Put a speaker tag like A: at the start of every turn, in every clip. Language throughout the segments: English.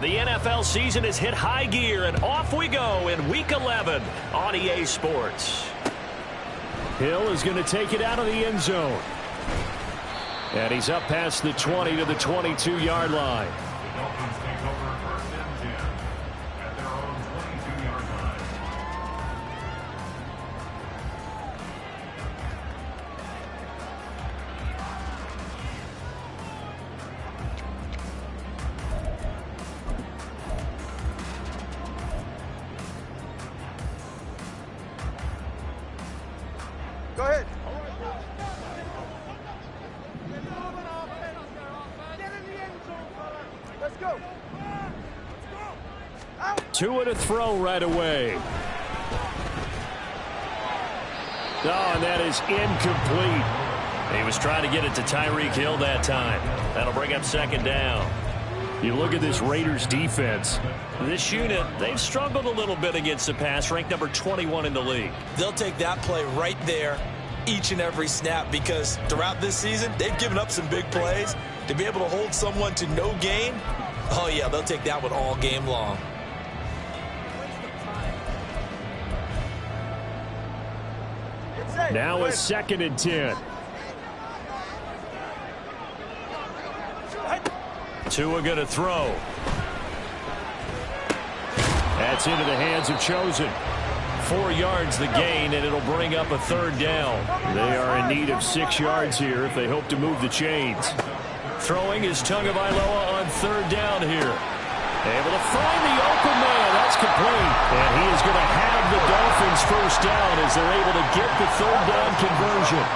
A: The NFL season has hit high gear, and off we go in Week 11 on EA Sports.
B: Hill is going to take it out of the end zone. And he's up past the 20 to the 22-yard line.
C: Go ahead. Let's go.
B: Tua to throw right away. Oh, and that is incomplete.
A: He was trying to get it to Tyreek Hill that time. That'll bring up second down.
B: You look at this Raiders defense.
A: This unit, they've struggled a little bit against the pass, ranked number 21 in the league.
D: They'll take that play right there each and every snap because throughout this season, they've given up some big plays. To be able to hold someone to no gain, oh yeah, they'll take that one all game long.
B: Now a 2nd and 10.
A: Tua going to throw.
B: That's into the hands of Chosen.
A: 4 yards the gain, and it'll bring up a 3rd down.
B: They are in need of 6 yards here if they hope to move the chains.
A: Throwing is Tagovailoa on 3rd down here. Able to find the open man. That's complete. And he is going to have the Dolphins first down as they're able to get the 3rd down conversion.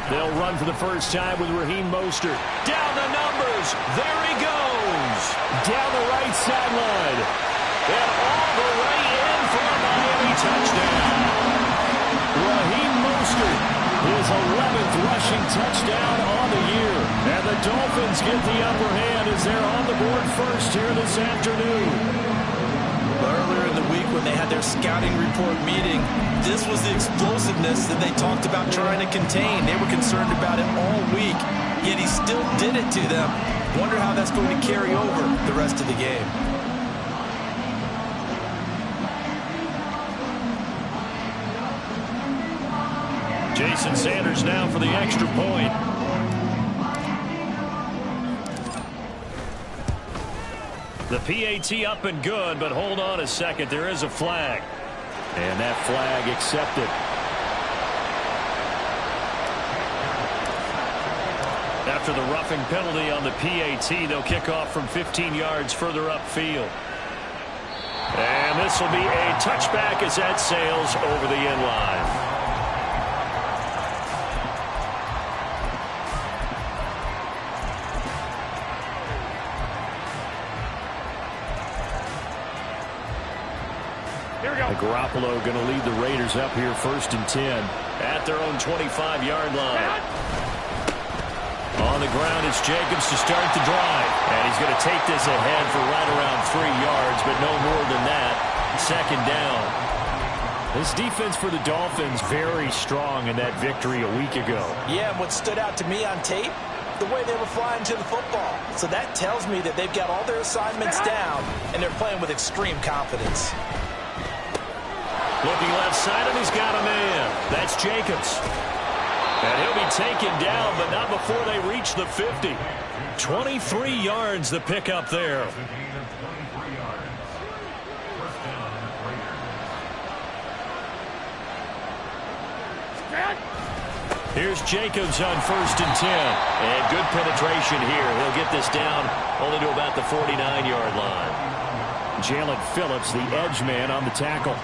A: They'll run for the first time with Raheem Mostert. Down the numbers. There he goes. Down the right sideline. And all the way in for a Miami touchdown. Raheem Mostert, his 11th rushing touchdown on the year. And the Dolphins get the upper hand as they're on the board first here this afternoon.
D: Earlier in the week when they had their scouting report meeting, this was the explosiveness that they talked about trying to contain. They were concerned about it all week, yet he still did it to them. Wonder how that's going to carry over the rest of the game.
A: Jason Sanders now for the extra point. The PAT up and good, but hold on a second. There is a flag.
B: And that flag accepted.
A: After the roughing penalty on the PAT, they'll kick off from 15 yards further upfield. And this will be a touchback as that sails over the end line.
B: Garoppolo going to lead the Raiders up here 1st and 10.
A: At their own 25-yard line. On the ground is Jacobs to start the drive. And he's going to take this ahead for right around 3 yards, but no more than that. 2nd down.
B: This defense for the Dolphins very strong in that victory a week ago.
D: Yeah, and what stood out to me on tape, the way they were flying to the football. So that tells me that they've got all their assignments down, and they're playing with extreme confidence.
A: Looking left side, and he's got a man. That's Jacobs. And he'll be taken down, but not before they reach the 50. 23 yards the pickup there. Here's Jacobs on 1st and 10. And good penetration here. He'll get this down only to about the 49-yard line.
B: Jalen Phillips, the edge man on the tackle.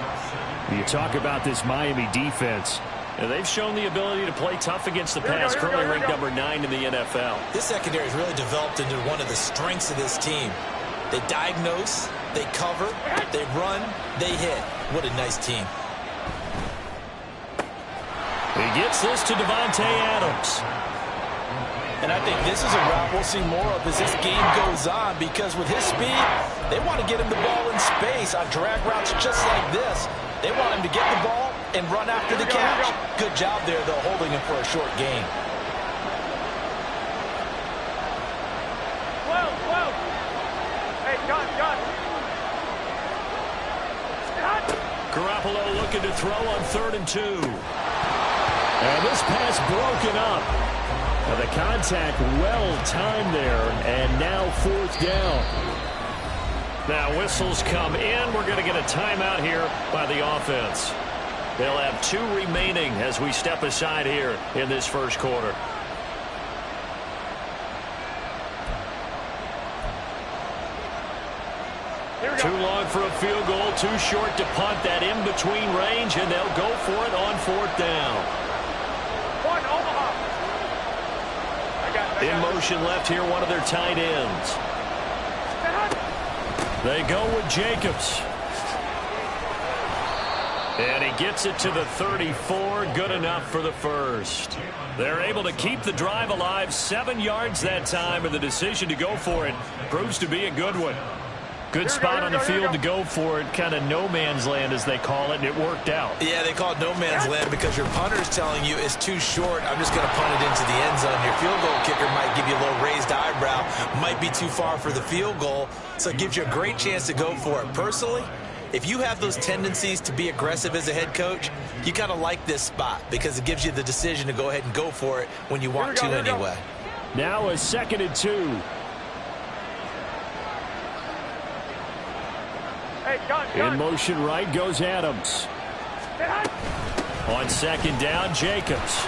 B: You talk about this Miami defense.
A: And they've shown the ability to play tough against the pass, currently ranked number 9 in the NFL.
D: This secondary has really developed into one of the strengths of this team. They diagnose, they cover, they run, they hit. What a nice team.
A: He gets this to Devontae Adams.
D: And I think this is a route we'll see more of as this game goes on, because with his speed, they want to get him the ball in space on drag routes just like this. They want him to get the ball and run after the catch. Good job there, though, holding him for a short gain.
B: Garoppolo looking to throw on 3rd and 2. And this pass broken up. Now the contact well timed there, and now 4th down. Now whistles come in. We're going to get a timeout here by the offense. They'll have 2 remaining as we step aside here in this first quarter. Too long for a field goal, too short to punt. That in-between range, and they'll go for it on 4th down. In motion left here, one of their tight ends. They go with Jacobs. And he gets it to the 34. Good enough for the first. They're able to keep the drive alive. 7 yards that time, and the decision to go for it proves to be a good one. Good spot on the field to go for it. Kind of no man's land, as they call it, and it worked out.
D: Yeah, they call it no man's land because your punter's telling you it's too short. I'm just going to punt it into the end zone. Your field goal kicker might give you a little raised eyebrow. Might be too far for the field goal. So it gives you a great chance to go for it. Personally, if you have those tendencies to be aggressive as a head coach, you kind of like this spot because it gives you the decision to go ahead and go for it when you want to anyway.
B: Now a 2nd and 2. In motion right goes Adams. On 2nd down, Jacobs.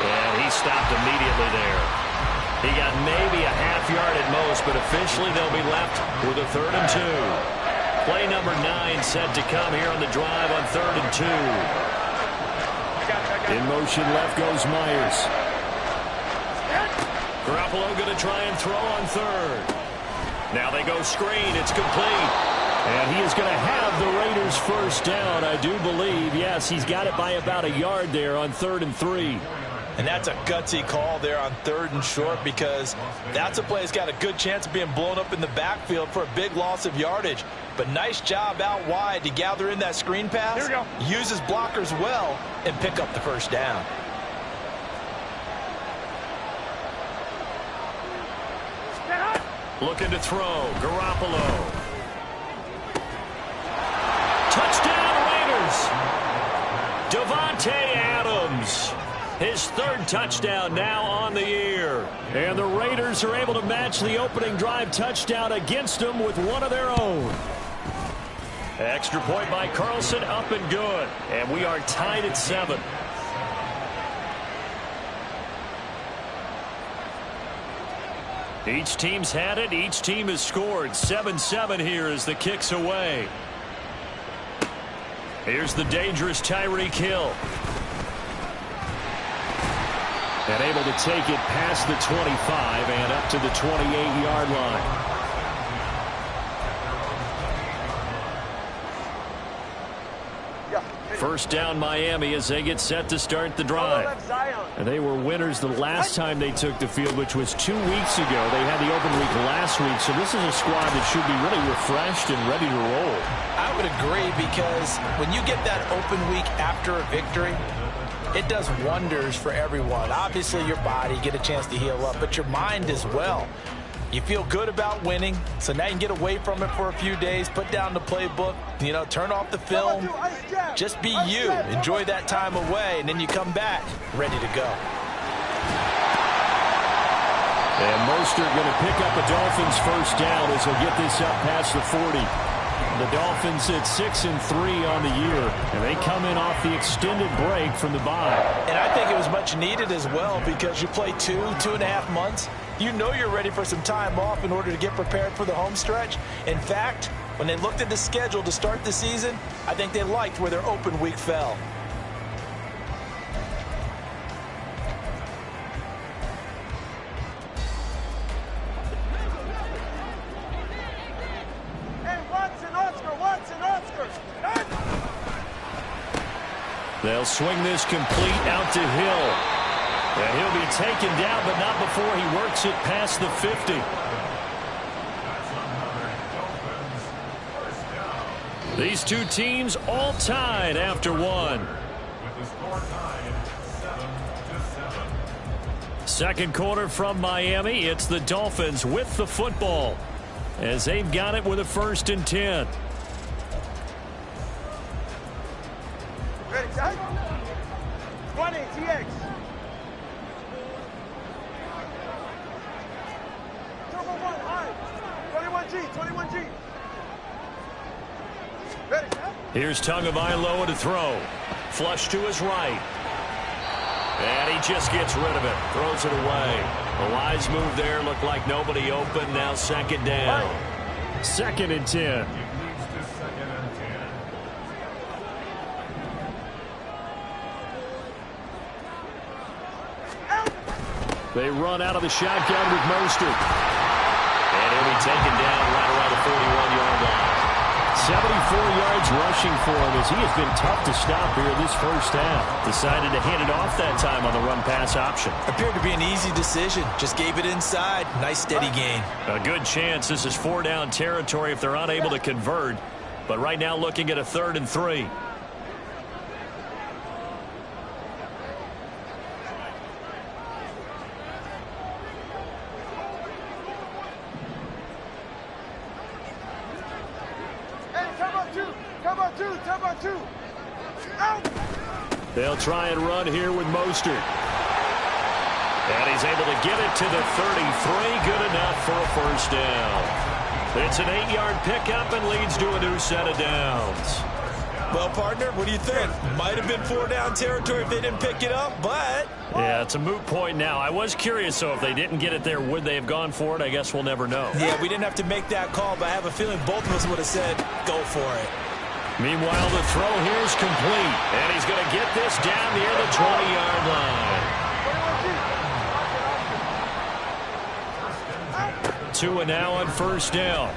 B: And he stopped immediately there. He got maybe a half yard at most, but officially they'll be left with a 3rd and 2. Play number 9 set to come here on the drive on 3rd and 2. In motion left goes Myers. Garoppolo going to try and throw on 3rd. Now they go screen. It's complete. And he is going to have the Raiders first down, I do believe. Yes, he's got it by about a yard there on 3rd and 3.
D: And that's a gutsy call there on 3rd and short because that's a play that's got a good chance of being blown up in the backfield for a big loss of yardage. But nice job out wide to gather in that screen pass, use his blockers well, and pick up the first down.
B: Looking to throw, Garoppolo. Touchdown Raiders! Davante Adams. His 3rd touchdown now on the year. And the Raiders are able to match the opening drive touchdown against them with one of their own. Extra point by Carlson, up and good. And we are tied at 7. Each team's had it. Each team has scored. 7-7 here as the kick's away. Here's the dangerous Tyreek Hill. And able to take it past the 25 and up to the 28-yard line. First down Miami as they get set to start the drive. And they were winners the last time they took the field, which was 2 weeks ago. They had the open week last week, so this is a squad that should be really refreshed and ready to roll.
D: I would agree because when you get that open week after a victory, it does wonders for everyone. Obviously, your body, get a chance to heal up, but your mind as well. You feel good about winning, so now you can get away from it for a few days, put down the playbook, turn off the film, just be you. Enjoy that time away, and then you come back ready to go.
B: And Mostert going to pick up the Dolphins first down as he'll get this up past the 40. The Dolphins at 6-3 on the year, and they come in off the extended break from the bye.
D: And I think it was much needed as well because you play 2.5 months. You know you're ready for some time off in order to get prepared for the home stretch. In fact, when they looked at the schedule to start the season, I think they liked where their open week fell.
B: They'll swing this complete out to Hill. And he'll be taken down, but not before he works it past the 50. These two teams all tied after one. Second quarter from Miami. It's the Dolphins with the football as they've got it with a 1st and 10.
C: 20, TX. Turbo 1, high. 21G, 21G. Ready.
A: Here's Tagovailoa to throw. Flush to his right. And he just gets rid of it. Throws it away. A wise move there. Looked like nobody open. Now second down. 2nd and 10. They run out of the shotgun with Mostert. And he'll be taken down right around the 41-yard line. 74 yards rushing for him as he has been tough to stop here this first half. Decided to hand it off that time on the run-pass option.
D: Appeared to be an easy decision. Just gave it inside. Nice steady gain.
A: A good chance this is 4-down territory if they're unable to convert. But right now looking at a 3rd and 3. They'll try and run here with Mostert. And he's able to get it to the 33. Good enough for a first down. It's an 8-yard pickup and leads to a new set of downs.
D: Well, partner, what do you think? Might have been 4-down territory if they didn't pick it up, but...
A: Yeah, it's a moot point now. I was curious, so if they didn't get it there, would they have gone for it? I guess we'll never know.
D: Yeah, we didn't have to make that call, but I have a feeling both of us would have said, go for it.
A: Meanwhile, the throw here is complete. And he's going to get this down near the 20-yard line. 2 and now on first down.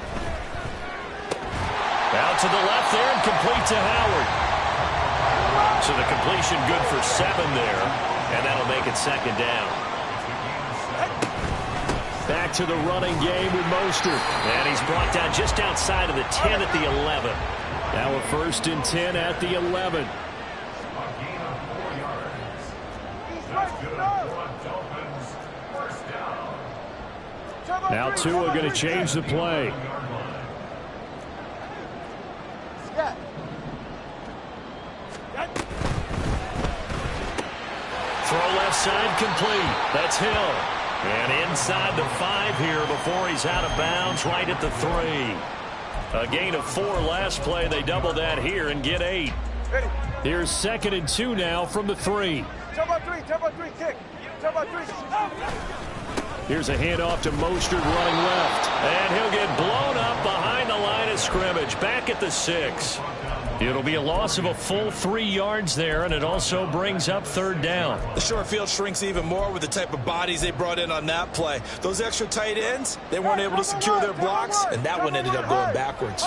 A: Out to the left there and complete to Howard. So the completion good for 7 there. And that'll make it second down. Back to the running game with Mostert. And he's brought down just outside of the 10 at the 11. Now a 1st and 10 at the 11. Now Tua going to change the play. Throw left side complete. That's Hill. And inside the 5 here before he's out of bounds right at the 3. A gain of 4 last play. They double that here and get 8. Here's 2nd and 2 now from the 3.
C: Turbo 3, kick. Turbo 3.
A: Here's a handoff to Mostert running left. And he'll get blown up behind the line of scrimmage. Back at the 6. It'll be a loss of a full 3 yards there, and it also brings up 3rd down.
D: The short field shrinks even more with the type of bodies they brought in on that play. Those extra tight ends, they weren't able to secure their blocks, and that one ended up going backwards.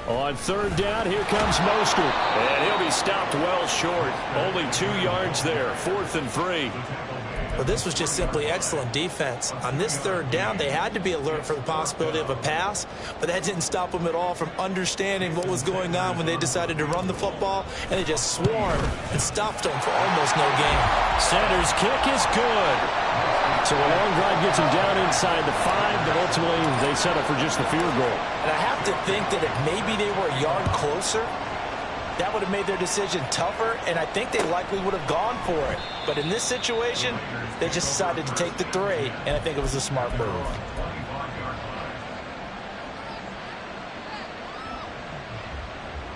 A: On 3rd down, here comes Mostert. And he'll be stopped well short. Only 2 yards there. 4th and 3.
D: Well, this was just simply excellent defense. On this 3rd down, they had to be alert for the possibility of a pass, but that didn't stop them at all from understanding what was going on when they decided to run the football, and they just swarmed and stopped them for almost no gain.
A: Sanders' kick is good. So a long drive gets him down inside the 5, but ultimately they settle for just the field goal.
D: And I have to think that if maybe they were a yard closer, that would have made their decision tougher, and I think they likely would have gone for it. But in this situation, they just decided to take the 3, and I think it was a smart move.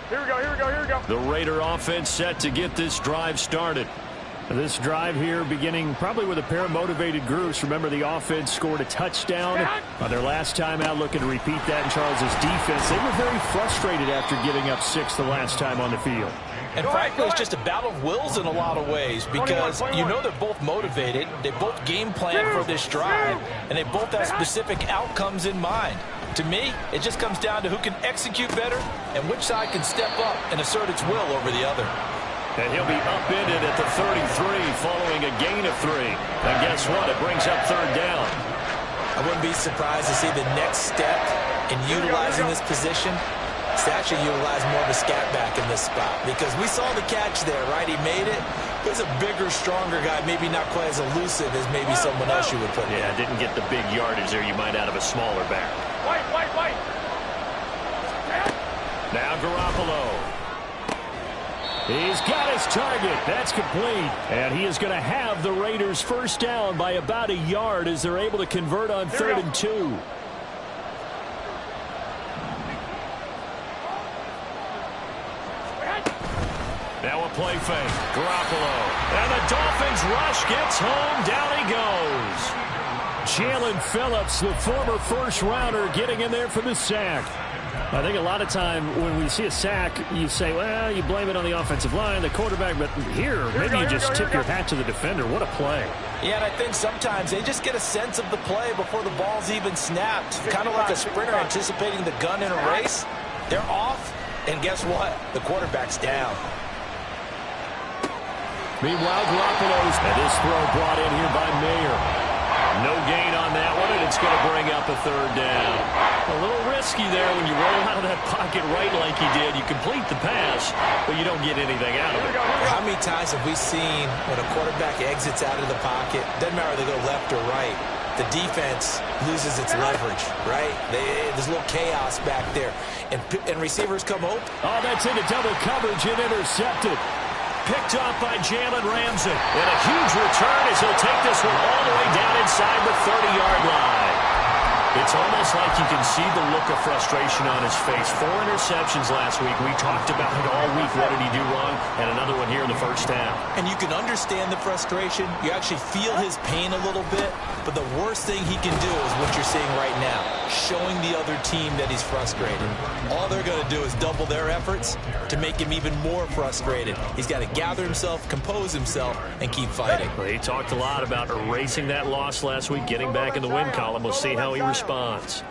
C: Here we go.
A: The Raider offense set to get this drive started. This drive here beginning probably with a pair of motivated groups. Remember, the offense scored a touchdown on their last time out, looking to repeat that in Charles's defense. They were very frustrated after giving up 6 the last time on the field.
D: And frankly, it's just a battle of wills in a lot of ways because you know they're both motivated, they both game plan for this drive, and they both have specific outcomes in mind. To me, it just comes down to who can execute better and which side can step up and assert its will over the other.
A: And he'll be upended at the 33 following a gain of 3. And guess what? It brings up 3rd down.
D: I wouldn't be surprised to see the next step in utilizing this position is to actually utilize more of a scat back in this spot. Because we saw the catch there, right? He made it. He's a bigger, stronger guy, maybe not quite as elusive as maybe someone else you would put in.
A: Yeah, didn't get the big yardage there you might out of a smaller back.
C: White.
A: Now Garoppolo. He's got his target. That's complete. And he is going to have the Raiders first down by about a yard as they're able to convert on 3rd and 2. Now a play fake. Garoppolo. And the Dolphins rush gets home. Down he goes. Jalen Phillips, the former first-rounder, getting in there for the sack. I think a lot of time when we see a sack, you say, well, you blame it on the offensive line, the quarterback, but here maybe you just tip your hat to the defender. What a play.
D: Yeah, and I think sometimes they just get a sense of the play before the ball's even snapped. Kind of like a sprinter anticipating the gun in a race. They're off, and guess what? The quarterback's down.
A: Meanwhile, Garoppolo's, and this throw brought in here by Mayer. No gain on that one, and it's going to bring up a 3rd down. A little risky there when you roll out of that pocket right like he did. You complete the pass, but you don't get anything out of it.
D: How many times have we seen when a quarterback exits out of the pocket, doesn't matter whether they go left or right, the defense loses its leverage, right? There's a little chaos back there, and receivers come open.
A: Oh, that's into double coverage and intercepted. Picked off by Jalen Ramsey. And a huge return as he'll take this one all the way down inside the 30-yard line. It's almost like you can see the look of frustration on his face. 4 interceptions last week. We talked about it all week. What did he do wrong? And another one here in the first half.
D: And you can understand the frustration. You actually feel his pain a little bit. But the worst thing he can do is what you're seeing right now, showing the other team that he's frustrated. All they're going to do is double their efforts to make him even more frustrated. He's got to gather himself, compose himself, and keep fighting.
A: Well, he talked a lot about erasing that loss last week, getting back in the win column. We'll see how he responds.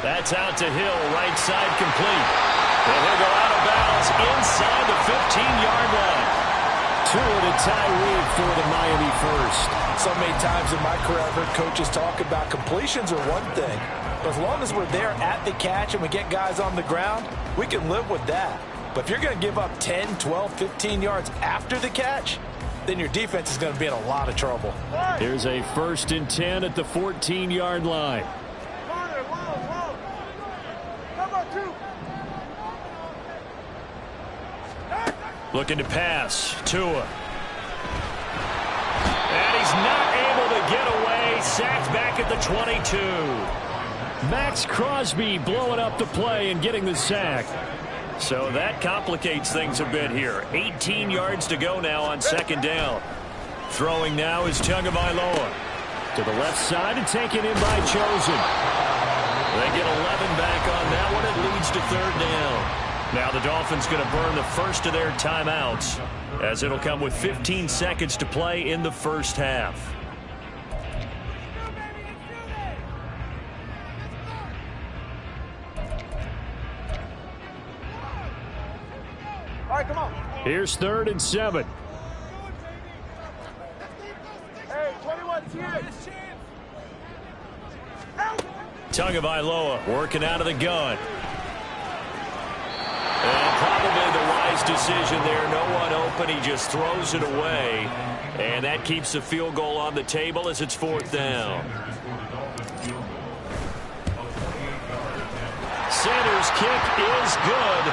A: That's out to Hill, right side complete. And he'll go out of bounds inside the 15-yard line. 2 to Tyreek for the Miami first.
D: So many times in my career, I've heard coaches talk about completions are one thing. But as long as we're there at the catch and we get guys on the ground, we can live with that. But if you're going to give up 10, 12, 15 yards after the catch, then your defense is going to be in a lot of trouble.
A: Here's a 1st and 10 at the 14-yard line. Looking to pass. Tua. And he's not able to get away. Sacked back at the 22. Max Crosby blowing up the play and getting the sack. So that complicates things a bit here. 18 yards to go now on 2nd down. Throwing now is Tagovailoa. To the left side and taken in by Chosen. They get 11 back on that one. It leads to 3rd down. Now the Dolphins going to burn the first of their timeouts as it'll come with 15 seconds to play in the first half.
C: All right, come on.
A: Here's 3rd and 7.
C: Hey, 21,
A: Tagovailoa working out of the gun. And probably the wise decision there. No one open. He just throws it away. And that keeps the field goal on the table as it's 4th down. Sanders' kick is good.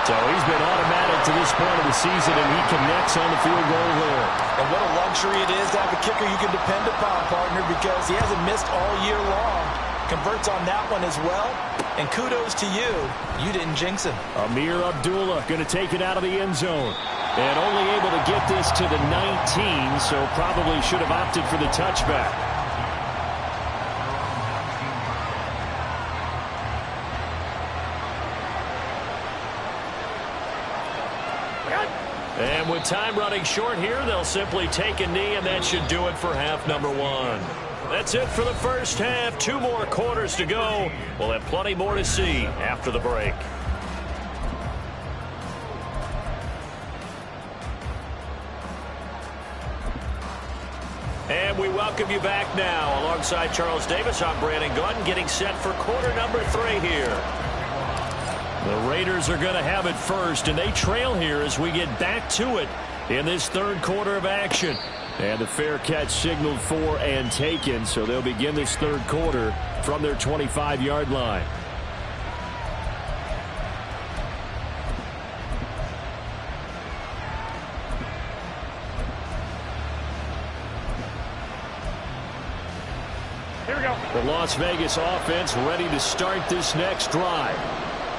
A: So he's been automatic to this point of the season, and he connects on the field goal there.
D: And what a luxury it is to have a kicker you can depend upon, partner, because he hasn't missed all year long. Converts on that one as well. And kudos to you. You didn't jinx him.
A: Amir Abdullah going to take it out of the end zone. And only able to get this to the 19, so probably should have opted for the touchback. And with time running short here, they'll simply take a knee, and that should do it for half number 1. That's it for the first half. 2 more quarters to go. We'll have plenty more to see after the break. And we welcome you back now. Alongside Charles Davis, I'm Brandon Gaudin, getting set for quarter number 3 here. The Raiders are going to have it first, and they trail here as we get back to it in this 3rd quarter of action. And the fair catch signaled for and taken, so they'll begin this 3rd quarter from their 25-yard line. The Las Vegas offense ready to start this next drive.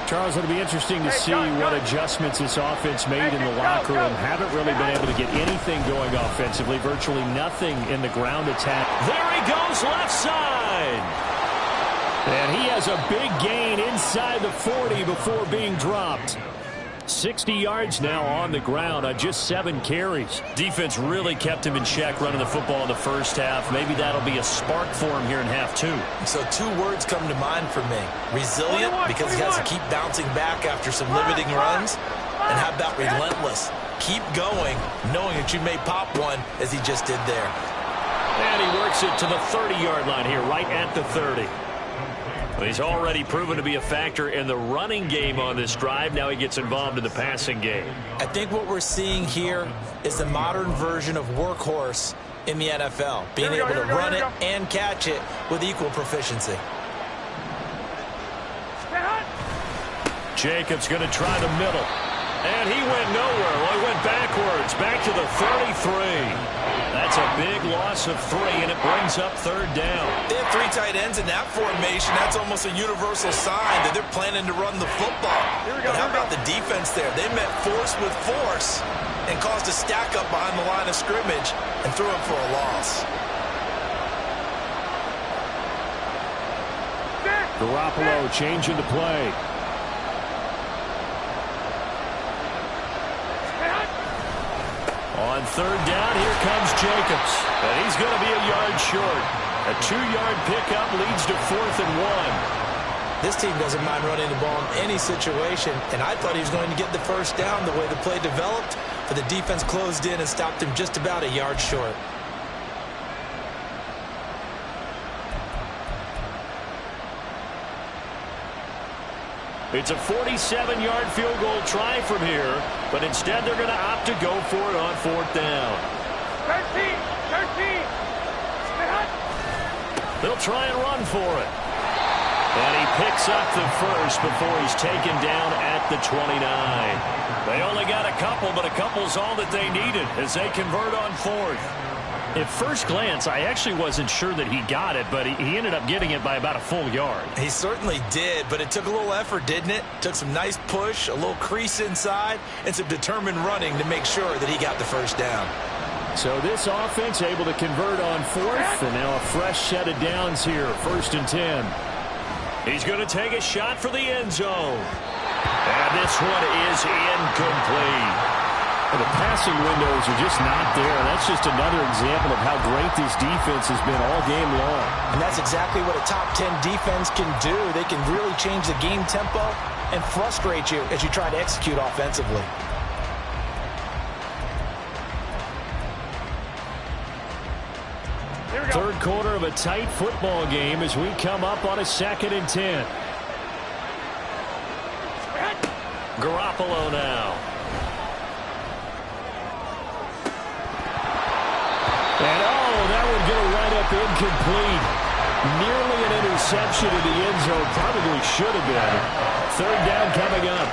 A: Charles, it'll be interesting to see what adjustments this offense made in the locker room. Haven't really been able to get anything going offensively. Virtually nothing in the ground attack. There he goes left side. And he has a big gain inside the 40 before being dropped. 60 yards now on the ground on just 7 carries. Defense really kept him in check running the football in the first half. Maybe that'll be a spark for him here in half 2.
D: So 2 words come to mind for me. Resilient, because he has to keep bouncing back after some limiting runs. And how about relentless? Keep going, knowing that you may pop one as he just did there.
A: And he works it to the 30-yard line here, right at the 30. Well, he's already proven to be a factor in the running game on this drive. Now he gets involved in the passing game.
D: I think what we're seeing here is the modern version of workhorse in the NFL, being able to run it and catch it with equal proficiency.
A: Jacobs going to try the middle. And he went nowhere. Well, he went backwards, back to the 33. That's a big loss of 3, and it brings up 3rd down.
D: They have 3 tight ends in that formation. That's almost a universal sign that they're planning to run the football. But how about the defense there? They met force with force and caused a stack up behind the line of scrimmage and threw him for a loss.
A: Garoppolo changing the play. On 3rd down, here comes Jacobs. And he's going to be a yard short. A 2-yard pickup leads to 4th and 1.
D: This team doesn't mind running the ball in any situation, and I thought he was going to get the first down the way the play developed, but the defense closed in and stopped him just about a yard short.
A: It's a 47-yard field goal try from here, but instead they're going to opt to go for it on 4th down.
C: 13.
A: They'll try and run for it. And he picks up the first before he's taken down at the 29. They only got a couple, but a couple's all that they needed as they convert on 4th. At first glance, I actually wasn't sure that he got it, but he ended up getting it by about a full yard.
D: He certainly did, but it took a little effort, didn't it? Took some nice push, a little crease inside, and some determined running to make sure that he got the first down.
A: So this offense able to convert on 4th, and now a fresh set of downs here, 1st and 10. He's going to take a shot for the end zone. And this one is incomplete. The passing windows are just not there. That's just another example of how great this defense has been all game long.
D: And that's exactly what a top 10 defense can do. They can really change the game tempo and frustrate you as you try to execute offensively.
A: Third quarter of a tight football game as we come up on a 2nd and 10. Garoppolo now. And that would go right up incomplete. Nearly an interception in the end zone. Probably should have been. 3rd down coming up.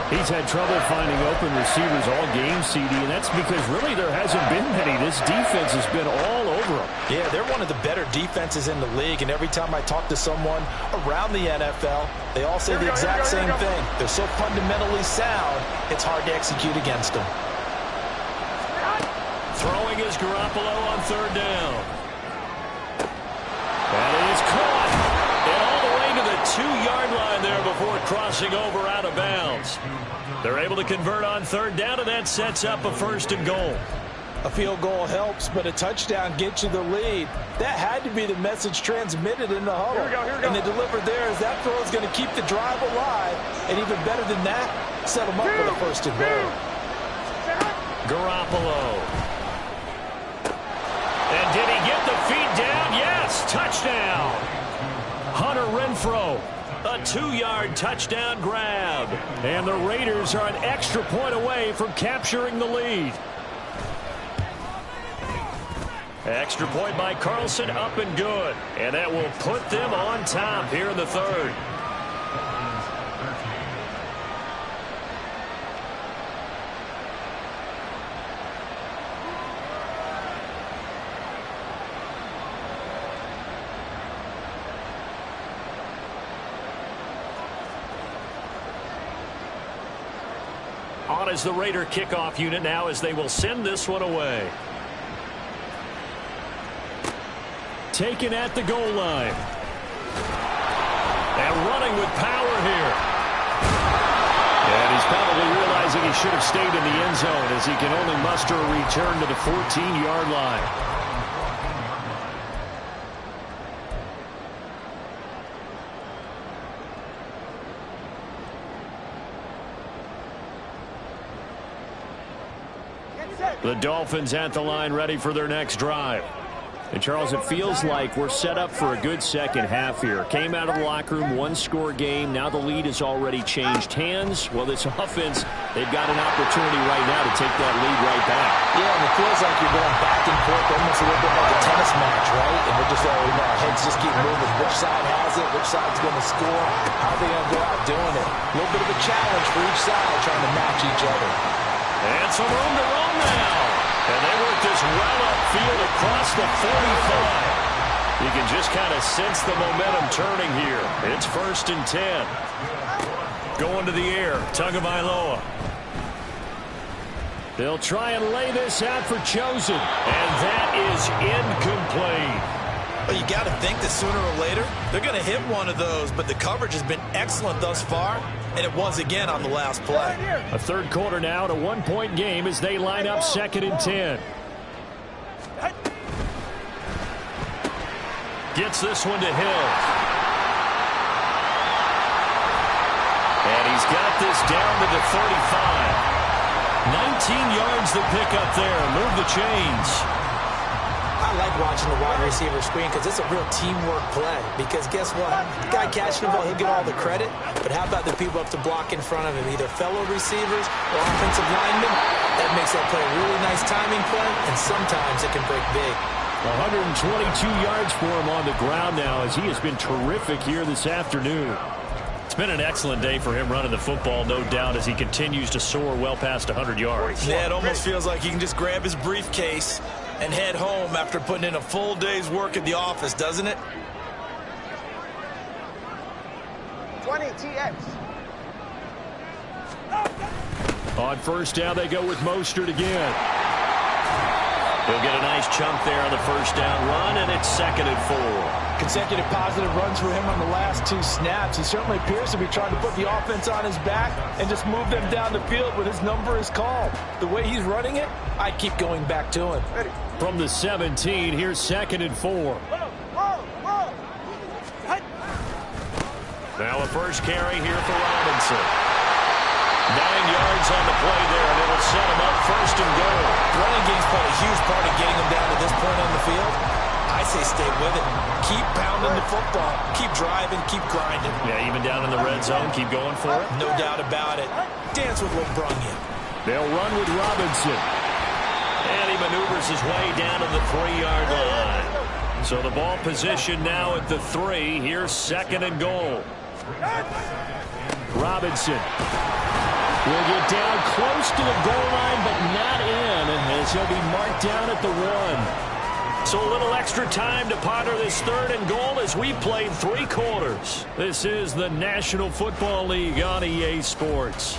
A: He's had trouble finding open receivers all game, CD, and that's because really there hasn't been many. This defense has been all over them.
D: Yeah, they're one of the better defenses in the league, and every time I talk to someone around the NFL, they all say the exact same thing. They're so fundamentally sound, it's hard to execute against them.
A: Throwing is Garoppolo on 3rd down. And it is caught. And all the way to the 2-yard line there before crossing over out of bounds. They're able to convert on 3rd down, and that sets up a 1st and goal.
D: A field goal helps, but a touchdown gets you the lead. That had to be the message transmitted in the huddle.
C: Here we go.
D: And the delivered there is that throw is going to keep the drive alive. And even better than that, set them up with a 1st and goal.
A: Garoppolo. And did he get the feet down? Yes, touchdown. Hunter Renfrow, a 2-yard touchdown grab. And the Raiders are an extra point away from capturing the lead. Extra point by Carlson, up and good. And that will put them on top here in the 3rd. On as the Raider kickoff unit now as they will send this one away. Taken at the goal line. And running with power here. And he's probably realizing he should have stayed in the end zone as he can only muster a return to the 14-yard line. The Dolphins at the line ready for their next drive. And, Charles, it feels like we're set up for a good second half here. Came out of the locker room, one-score game. Now the lead has already changed hands. Well, this offense, they've got an opportunity right now to take that lead right back.
E: Yeah, and it feels like you're going back and forth, almost a little bit like a tennis match, right? And we're just already know our heads just keep moving. Which side has it? Which side's going to score? How are they going to go out doing it? A little bit of a challenge for each side, trying to match each other.
A: And some room to run now. And they work this well upfield across the 45. You can just kind of sense the momentum turning here. It's 1st and 10. Going to the air, Tagovailoa. They'll try and lay this out for Chosen. And that is incomplete.
D: Well, you got to think that sooner or later they're going to hit one of those, but the coverage has been excellent thus far, and it was again on the last play.
A: A third quarter now and a one-point game as they line up 2nd and 10. Gets this one to Hill. And he's got this down to the 35. 19 yards the pick up there. Move the chains.
E: I like watching the wide receiver screen because it's a real teamwork play. Because guess what? The guy catching the ball, he'll get all the credit. But how about the people up to block in front of him? Either fellow receivers or offensive linemen. That makes that play a really nice timing play. And sometimes it can break big.
A: 122 yards for him on the ground now as he has been terrific here this afternoon. It's been an excellent day for him running the football, no doubt, as he continues to soar well past 100 yards.
D: Yeah, it almost feels like he can just grab his briefcase and head home after putting in a full day's work at the office, doesn't it?
C: 20 TX.
A: On first down, they go with Mostert again. He'll get a nice chunk there on the first down run, and it's 2nd and 4.
F: Consecutive positive runs for him on the last 2 snaps. He certainly appears to be trying to put the offense on his back and just move them down the field when his number is called. The way he's running it, I'd keep going back to him.
A: From the 17, here's 2nd and 4. Now a first carry here for Robinson. 9 yards on the play there, and it'll set him up 1st and goal.
D: Running game's played a huge part of getting him down to this point on the field. I say stay with it. Keep pounding the football. Keep driving. Keep grinding.
A: Yeah, even down in the red zone, keep going for it.
D: No doubt about it. Dance with what brung you.
A: They'll run with Robinson. And he maneuvers his way down to the 3-yard line. So the ball position now at the 3. Here's 2nd and goal. Robinson will get down close to the goal line, but not in, as he'll be marked down at the 1. So a little extra time to ponder this 3rd and goal as we played 3 quarters. This is the National Football League on EA Sports.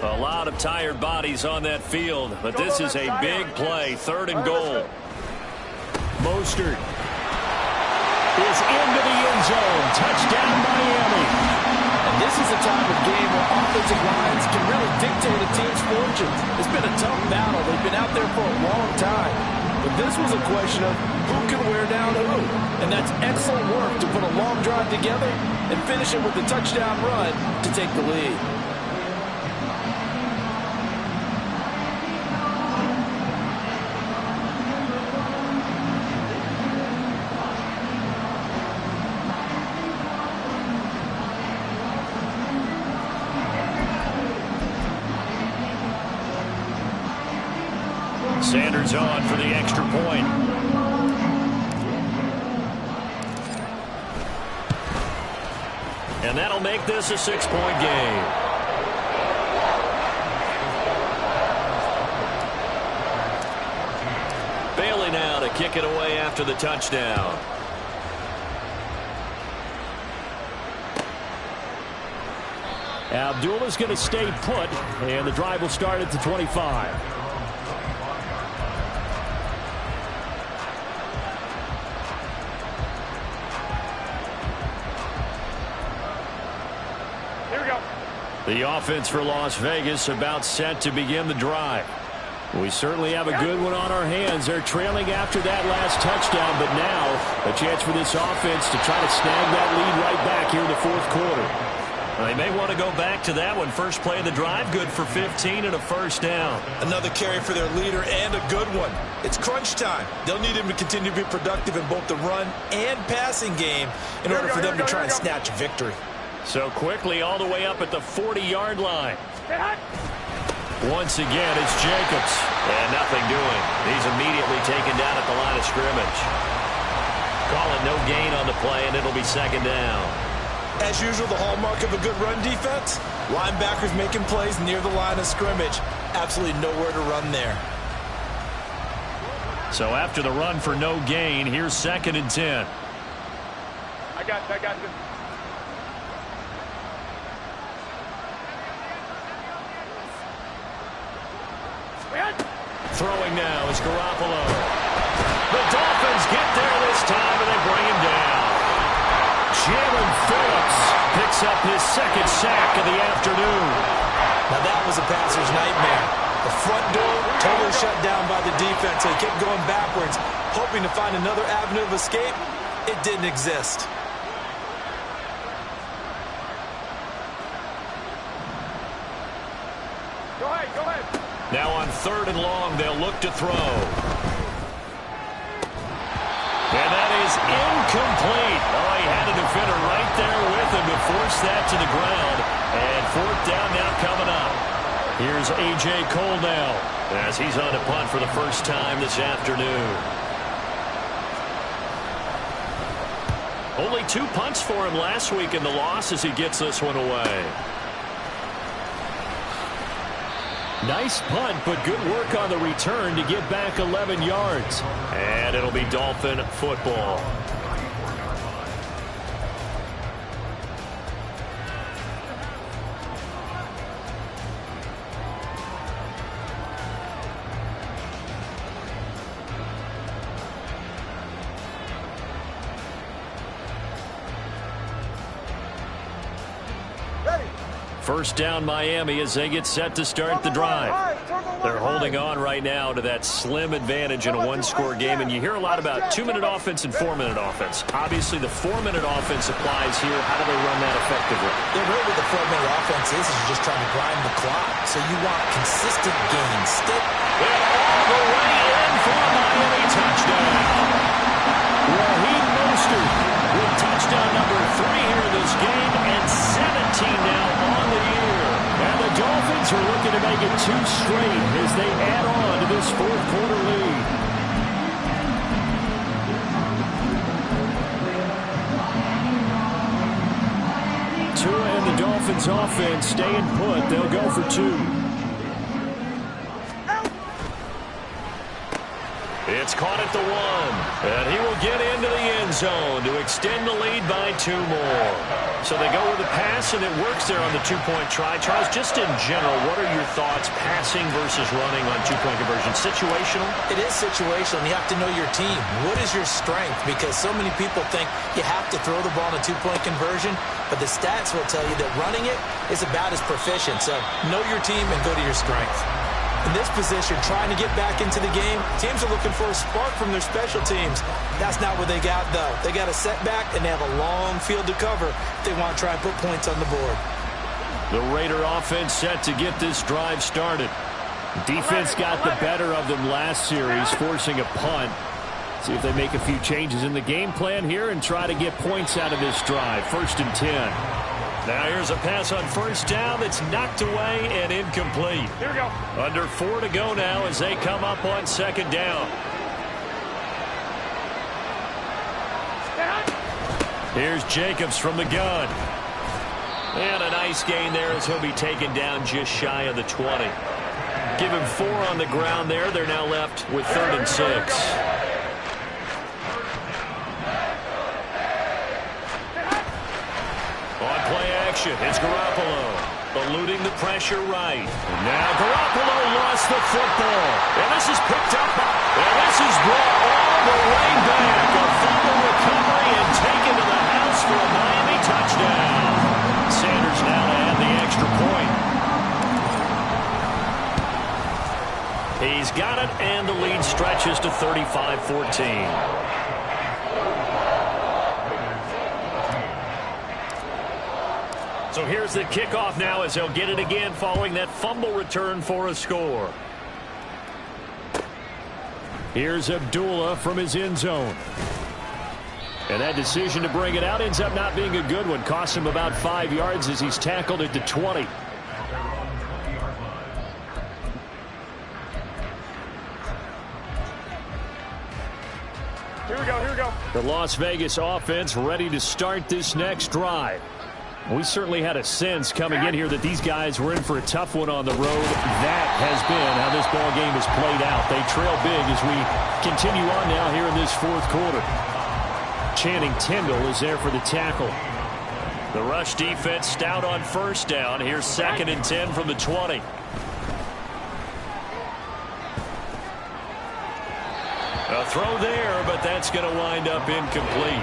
A: A lot of tired bodies on that field, but this is a big play. 3rd and goal. Mostert is into the end zone. Touchdown, Miami.
F: And this is a time of game where offensive lines can really dictate a team's fortunes. It's been a tough battle. They've been out there for a long time. But this was a question of who can wear down who. And that's excellent work to put a long drive together and finish it with a touchdown run to take the lead.
A: Sanders on for the extra point. And that'll make this a 6-point game. Bailey now to kick
B: kick it away after the touchdown. Abdullah's going to stay put, and the drive will start at the 25.
C: Here we go.
B: The offense for Las Vegas about set to begin the drive. We certainly have a good one on our hands. They're trailing after that last touchdown, but now a chance for this offense to try to snag that lead right back here in the fourth quarter. They may want to go back to that one. First play of the drive, good for 15 and a first down.
D: Another carry for their leader and a good one. It's crunch time. They'll need him to continue to be productive in both the run and passing game in order for them to try and snatch victory.
B: So quickly all the way up at the 40-yard line. Once again, it's Jacobs. And nothing doing. He's immediately taken down at the line of scrimmage. Call it no gain on the play, and it'll be second down.
D: As usual, the hallmark of a good run defense, linebackers making plays near the line of scrimmage. Absolutely nowhere to run there.
B: So after the run for no gain, here's 2nd and 10.
C: I got this.
B: Throwing now is Garoppolo. The Dolphins get there this time, and they bring him down. Jalen Phillips picks up his 2nd sack of the afternoon.
E: Now that was a passer's nightmare. The front door totally shut down by the defense. They kept going backwards, hoping to find another avenue of escape. It didn't exist.
C: Go ahead.
B: Now on 3rd and long, they'll look to throw. And that is incomplete. Oh, he had a defender right there with him to force that to the ground. And 4th down now coming up. Here's A.J. Cole now as he's on a punt for the first time this afternoon. Only 2 punts for him last week in the loss as he gets this one away. Nice punt, but good work on the return to get back 11 yards. And it'll be Dolphin football. First down Miami as they get set to start the drive. They're holding on right now to that slim advantage in a one-score game, and you hear a lot about 2-minute offense and 4-minute offense. Obviously, the 4-minute offense applies here. How do they run that effectively?
E: Yeah, really what the 4-minute offense is just trying to grind the clock. So you want consistent gains.
B: And all the way in for a Miami touchdown. Raheem Mostert with touchdown number 3 here in this game, and 17 now on the year. And the Dolphins are looking to make it 2 straight as they add on to this fourth quarter lead. Tua and the Dolphins offense staying put. They'll go for 2. It's caught at the 1, and he will get into the end zone to extend the lead by 2 more. So they go with the pass, and it works there on the 2-point try. Charles, just in general, what are your thoughts passing versus running on 2-point conversion? Situational?
E: It is situational, and you have to know your team. What is your strength? Because so many people think you have to throw the ball in a 2-point conversion, but the stats will tell you that running it is about as proficient. So know your team and go to your strength. In this position, trying to get back into the game, teams are looking for a spark from their special teams. That's not what they got, though. They got a setback, and they have a long field to cover if they want to try and put points on the board.
B: The Raider offense set to get this drive started. Defense got the better of them last series, forcing a punt. See if they make a few changes in the game plan here and try to get points out of this drive. 1st and 10. Now here's a pass on 1st down that's knocked away and incomplete.
C: Here we go.
B: Under 4 to go now as they come up on 2nd down. Here's Jacobs from the gun. And a nice gain there as he'll be taken down just shy of the 20. Give him 4 on the ground there. They're now left with 3rd and 6.
A: action. It's Garoppolo eluding the pressure right. Now Garoppolo lost the football. And this is picked up. And this is brought all the way back. A fumble recovery and taken to the house for a Miami touchdown. Sanders now to add the extra point. He's got it, and the lead stretches to 35-14. So here's the kickoff now as they'll get it again following that fumble return for a score. Here's Abdullah from his end zone. And that decision to bring it out ends up not being a good one. Cost him about 5 yards as he's tackled it to 20.
C: Here we go, here we go.
A: The Las Vegas offense ready to start this next drive. We certainly had a sense coming in here that these guys were in for a tough one on the road. That has been how this ball game has played out. They trail big as we continue on now here in this fourth quarter. Channing Tindall is there for the tackle. The rush defense stout on first down. Here's 2nd and 10 from the 20. A throw there, but that's going to wind up incomplete.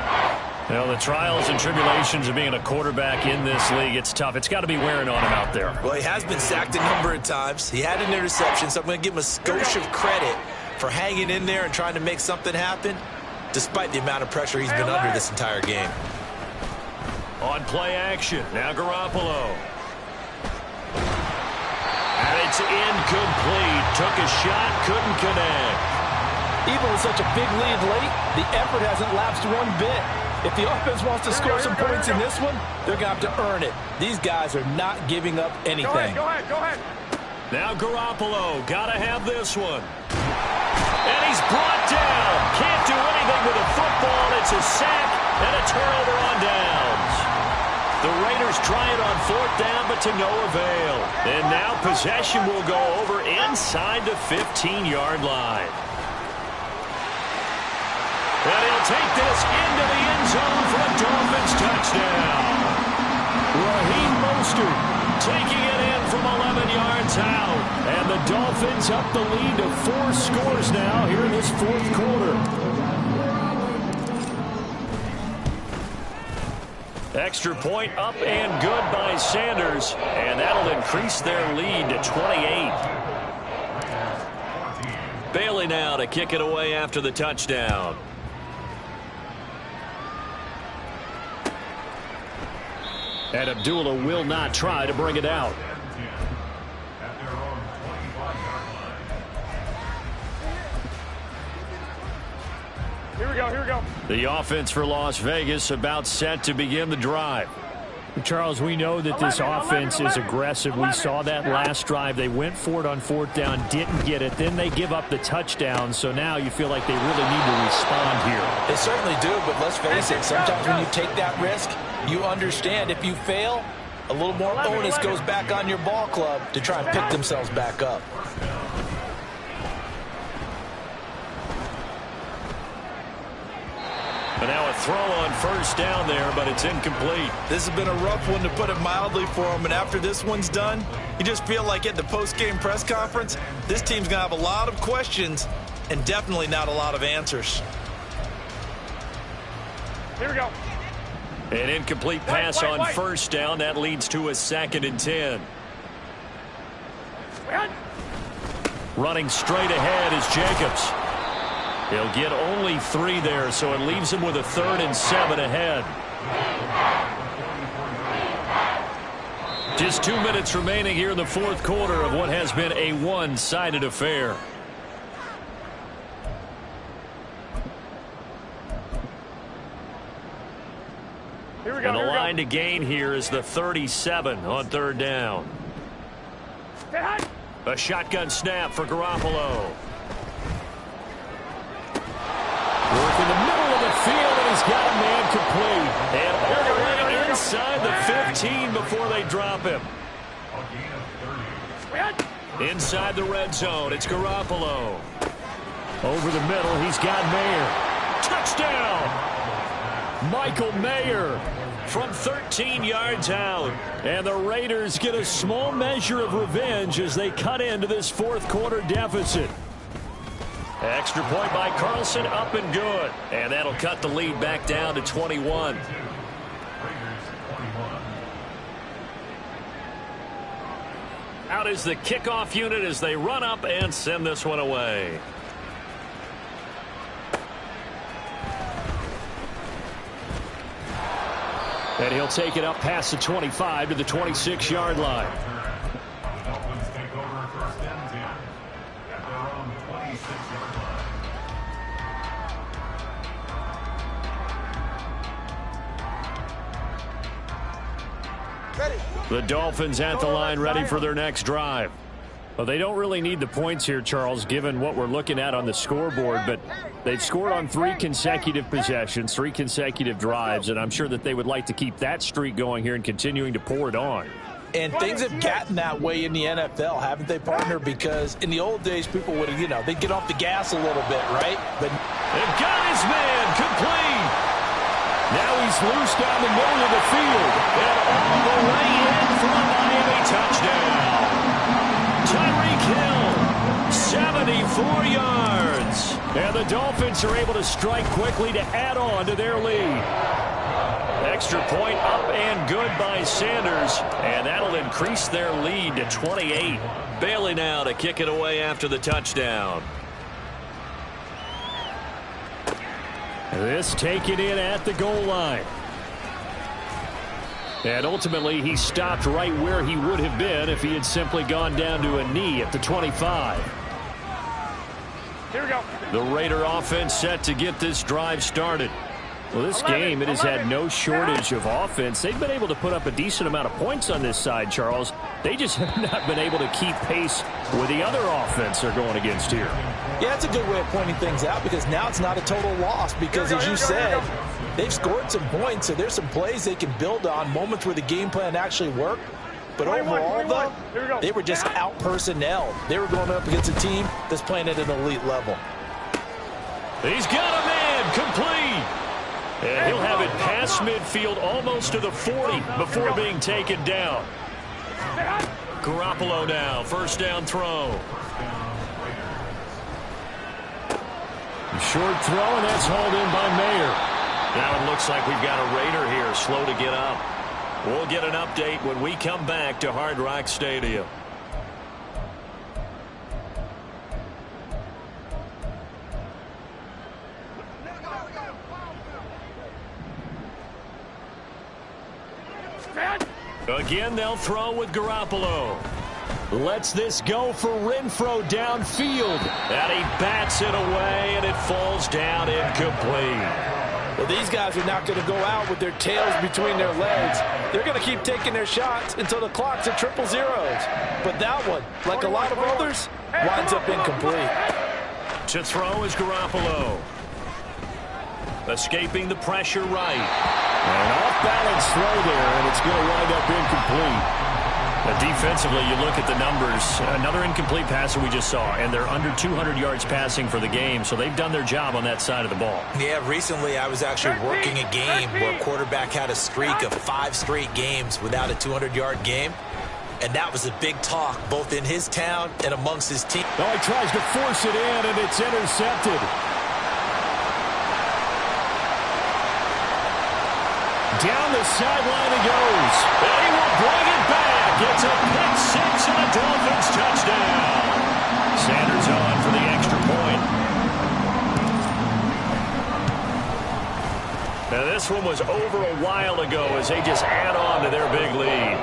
A: Well, the trials and tribulations of being a quarterback in this league, it's tough. It's got to be wearing on him out there.
D: Well, he has been sacked a number of times. He had an interception, so I'm going to give him a skosh of credit for hanging in there and trying to make something happen, despite the amount of pressure he's been under this entire game.
A: On play action, now Garoppolo. And it's incomplete. Took a shot, couldn't connect.
F: Even with such a big lead late, the effort hasn't lapsed one bit. If the offense wants to score some points in this one, they're going to have to earn it. These guys are not giving up anything.
C: Go ahead, go ahead.
A: Now Garoppolo, got to have this one. And he's brought down. Can't do anything with a football. It's a sack and a turnover on downs. The Raiders try it on 4th down, but to no avail. And now possession will go over inside the 15-yard line. And he'll take this into the end zone for a Dolphins touchdown. Raheem Mostert taking it in from 11 yards out. And the Dolphins up the lead to 4 scores now here in this fourth quarter. Extra point up and good by Sanders. And that'll increase their lead to 28. Bailey now to kick it away after the touchdown. And Abdullah will not try to bring it out.
C: Here we go, here we go.
A: The offense for Las Vegas about set to begin the drive.
B: Charles, we know that this offense is aggressive. We saw that last drive. They went for it on 4th down, didn't get it. Then they give up the touchdown. So now you feel like they really need to respond here.
F: They certainly do, but let's face it, sometimes when you take that risk, you understand if you fail, a little more onus goes back on your ball club to try and pick themselves back up.
A: But now a throw on 1st down there, but it's incomplete.
D: This has been a rough one, to put it mildly, for him. And after this one's done, you just feel like at the post-game press conference, this team's going to have a lot of questions and definitely not a lot of answers.
C: Here we go.
A: An incomplete pass on 1st down. That leads to a 2nd and 10. Running straight ahead is Jacobs. He'll get only 3 there, so it leaves him with a 3rd and 7 ahead. Just 2 minutes remaining here in the fourth quarter of what has been a one-sided affair.
C: Here we go,
A: And the
C: here we
A: line
C: go.
A: to gain here is the 37 on 3rd down. A shotgun snap for Garoppolo. Work in the middle of the field, and he's got a man complete. And all the way inside the 15 before they drop him. Inside the red zone, it's Garoppolo. Over the middle, he's got Mayer. Touchdown! Michael Mayer from 13 yards out. And the Raiders get a small measure of revenge as they cut into this fourth quarter deficit. Extra point by Carlson, up and good. And that'll cut the lead back down to 21. Out is the kickoff unit as they run up and send this one away. And he'll take it up past the 25 to the 26-yard line. The Dolphins at the line, ready for their next drive. Well, they don't really need the points here, Charles, given what we're looking at on the scoreboard, but they've scored on 3 consecutive possessions, 3 consecutive drives, and I'm sure that they would like to keep that streak going here and continuing to pour it on.
F: And things have gotten that way in the NFL, haven't they, partner? Because in the old days, people would have, they'd get off the gas a little bit, right? But
A: they've got his man complete. Now he's loose down the middle of the field. And all the way in for a Miami touchdown. Tyreek Hill, 74 yards. And the Dolphins are able to strike quickly to add on to their lead. Extra point up and good by Sanders. And that'll increase their lead to 28. Bailey now to kick it away after the touchdown. This taken in at the goal line. And ultimately, he stopped right where he would have been if he had simply gone down to a knee at the 25.
C: Here we go.
A: The Raider offense set to get this drive started. Well, this game, it has had no shortage of offense. They've been able to put up a decent amount of points on this side, Charles. They just have not been able to keep pace with the other offense they're going against here.
F: Yeah, that's a good way of pointing things out because now it's not a total loss because, as you said, they've scored some points, so there's some plays they can build on, moments where the game plan actually worked. But overall, though, they were just out-personnel. They were going up against a team that's playing at an elite level.
A: He's got a man complete. And he'll have it past midfield almost to the 40 before being taken down. Garoppolo now, first down throw. Short throw, and that's hauled in by Mayer. Now it looks like we've got a Raider here, slow to get up. We'll get an update when we come back to Hard Rock Stadium. Again, they'll throw with Garoppolo. Lets this go for Renfro downfield. And he bats it away, and it falls down incomplete.
F: Well, these guys are not going to go out with their tails between their legs. They're going to keep taking their shots until the clock's at 000. But that one, like a lot of others, winds up incomplete.
A: To throw is Garoppolo. Escaping the pressure right. An off-balance throw there, and it's going to wind up incomplete. Defensively, you look at the numbers. Another incomplete pass that we just saw, and they're under 200 yards passing for the game, so they've done their job on that side of the ball.
E: Yeah, recently I was actually working a game where a quarterback had a streak of 5 straight games without a 200-yard game, and that was a big talk both in his town and amongst his team.
A: Oh, he tries to force it in, and it's intercepted. Down the sideline he goes. And he will bring it back. It's a pick six and a Dolphins touchdown. Sanders on for the extra point. Now this one was over a while ago as they just add on to their big lead.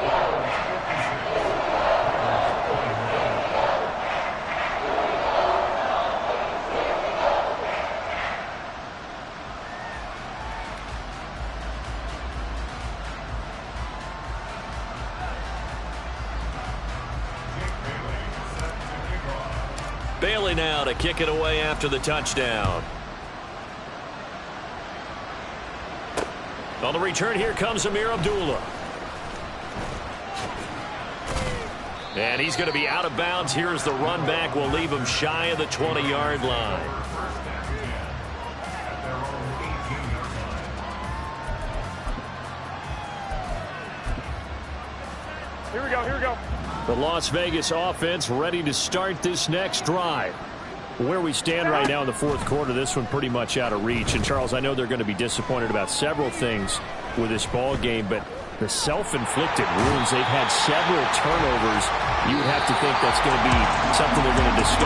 A: Bailey now to kick it away after the touchdown. On the return, here comes Amir Abdullah. And he's going to be out of bounds. Here's the run back. We'll leave him shy of the 20-yard line.
C: we go, here we go.
A: The Las Vegas offense ready to start this next drive. Where we stand right now in the fourth quarter, this one pretty much out of reach. And, Charles, I know they're going to be disappointed about several things with this ball game, but the self-inflicted wounds, they've had several turnovers. You would have to think that's going to be something they're going to discuss